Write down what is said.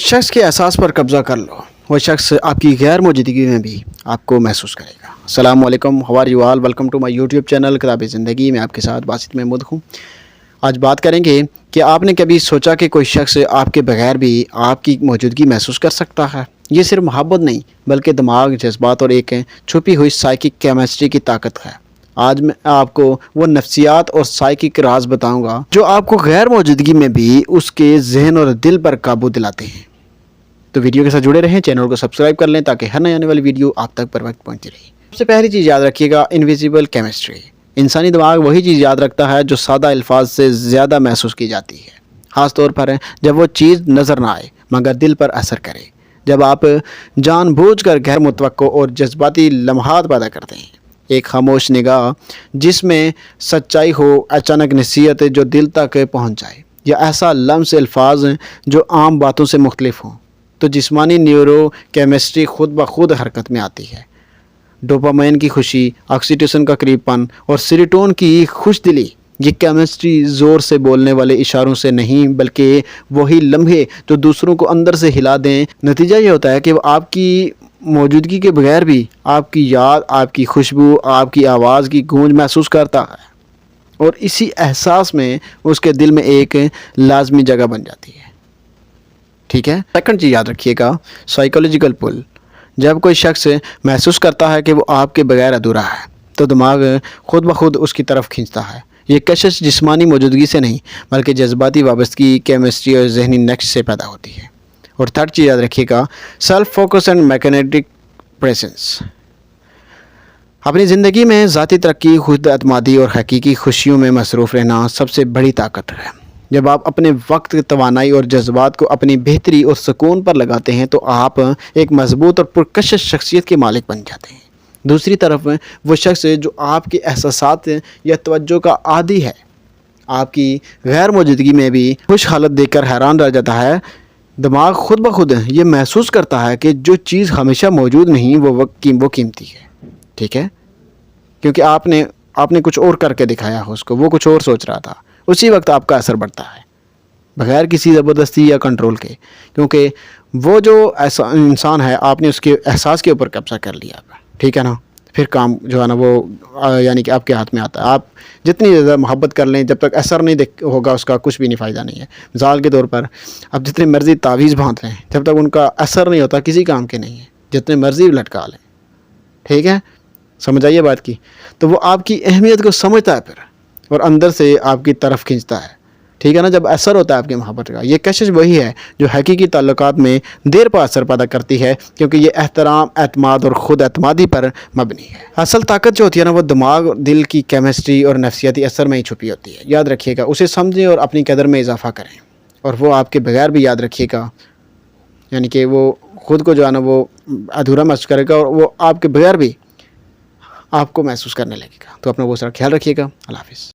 जिस शख्स के एहसास पर कब्ज़ा कर लो वो शख्स आपकी गैर मौजूदगी में भी आपको महसूस करेगा। अस्सलाम वालेकुम, how are you all, welcome to my YouTube channel किताब ज़िंदगी में आपके साथ बासित महमूद हूँ। आज बात करेंगे कि आपने कभी सोचा कि कोई शख्स आपके बगैर भी आपकी मौजूदगी महसूस कर सकता है। ये सिर्फ मोहब्बत नहीं बल्कि दिमाग, जज्बात और एक छुपी हुई साइकिक केमिस्ट्री की ताकत है। आज मैं आपको वो नफ्सियात और साइकिक राज बताऊंगा जो आपको गैर मौजूदगी में भी उसके जहन और दिल पर काबू दिलाते हैं। तो वीडियो के साथ जुड़े रहें, चैनल को सब्सक्राइब कर लें ताकि हर नई आने वाली वीडियो आप तक पर वक्त पहुंचती रहे। सबसे पहली चीज़ याद रखिएगा, इनविजिबल केमिस्ट्री। इंसानी दिमाग वही चीज़ याद रखता है जो सादा अल्फाज से ज़्यादा महसूस की जाती है, ख़ास तौर पर जब वो चीज़ नज़र ना आए मगर दिल पर असर करे। जब आप जानबूझकर गैर मुतवक्को और जज्बाती लम्हात पैदा करते हैं, एक खामोश निगाह जिसमें सच्चाई हो, अचानक नसीहत जो दिल तक पहुंच जाए, या ऐसा लम्स अल्फाज जो आम बातों से मुख्तलिफ हों, तो जिस्मानी न्यूरो केमिस्ट्री खुद ब खुद हरकत में आती है। डोपामाइन की खुशी, ऑक्सीटोसिन का करीबपन और सेरोटोनिन की खुशदिली, ये केमिस्ट्री ज़ोर से बोलने वाले इशारों से नहीं बल्कि वही लम्हे जो दूसरों को अंदर से हिला दें। नतीजा ये होता है कि वो आपकी मौजूदगी के बगैर भी आपकी याद, आपकी खुशबू, आपकी आवाज़ की गूंज महसूस करता है और इसी एहसास में उसके दिल में एक लाजमी जगह बन जाती है। ठीक है। सेकंड चीज़ याद रखिएगा, साइकोलॉजिकल पुल। जब कोई शख्स महसूस करता है कि वो आपके बगैर अधूरा है तो दिमाग खुद ब खुद उसकी तरफ खींचता है। ये कशिश जिस्मानी मौजूदगी से नहीं बल्कि जज्बाती वाबस्तगी, केमिस्ट्री और जहनी नक्श से पैदा होती है। और थर्ड चीज़ याद रखिएगा, self focus and magnetic presence. अपनी ज़िंदगी में ज़ाती तरक्की, खुद एतमादी और हकीकी खुशियों में मसरूफ़ रहना सबसे बड़ी ताकत है। जब आप अपने वक्त, तवानाई और जज्बात को अपनी बेहतरी और सुकून पर लगाते हैं तो आप एक मजबूत और पुरकशिश शख्सियत के मालिक बन जाते हैं। दूसरी तरफ वो शख्स जो आपके एहसासात या तवज्जो का आदी है, आपकी गैर मौजूदगी में भी खुश हालत देखकर हैरान रह जाता है। दिमाग खुद ब खुद ये महसूस करता है कि जो चीज़ हमेशा मौजूद नहीं वो कीमती है। ठीक है, क्योंकि आपने कुछ और करके दिखाया हो उसको, वो कुछ और सोच रहा था। उसी वक्त आपका असर बढ़ता है बगैर किसी ज़बरदस्ती या कंट्रोल के, क्योंकि वो जो ऐसा इंसान है आपने उसके एहसास के ऊपर कब्जा कर लिया। ठीक है ना। फिर काम जो है ना वो यानी कि आपके हाथ में आता है। आप जितनी ज़्यादा मोहब्बत कर लें, जब तक असर नहीं होगा उसका कुछ भी नहीं फ़ायदा नहीं है। मिसाल के तौर पर आप जितनी मर्ज़ी तावीज़ बांध लें, जब तक उनका असर नहीं होता किसी काम के नहीं है। जितने मर्ज़ी लटका लें, ठीक है, समझ आइए बात की। तो वो आपकी अहमियत को समझता है फिर और अंदर से आपकी तरफ खींचता है। ठीक है ना। जब असर होता है आपकी मोहब्बत का, ये कशिश वही है जो हकीकी ताल्लुकात में देर पर असर पैदा करती है, क्योंकि ये एहतराम, एतमाद और ख़ुद एतमादी पर मबनी है। असल ताकत जो होती है ना वो दिमाग, दिल की केमिस्ट्री और नफसियाती असर में ही छुपी होती है। याद रखिएगा, उसे समझें और अपनी कदर में इजाफा करें। और वो आपके बगैर भी, याद रखिएगा, यानी कि वो ख़ुद को जो है ना वो अधूरा महसूस करेगा और वो आपके बगैर भी आपको महसूस करने लगेगा। तो अपना बहुत सारा ख्याल रखिएगा। अल्लाह हाफ़िज़।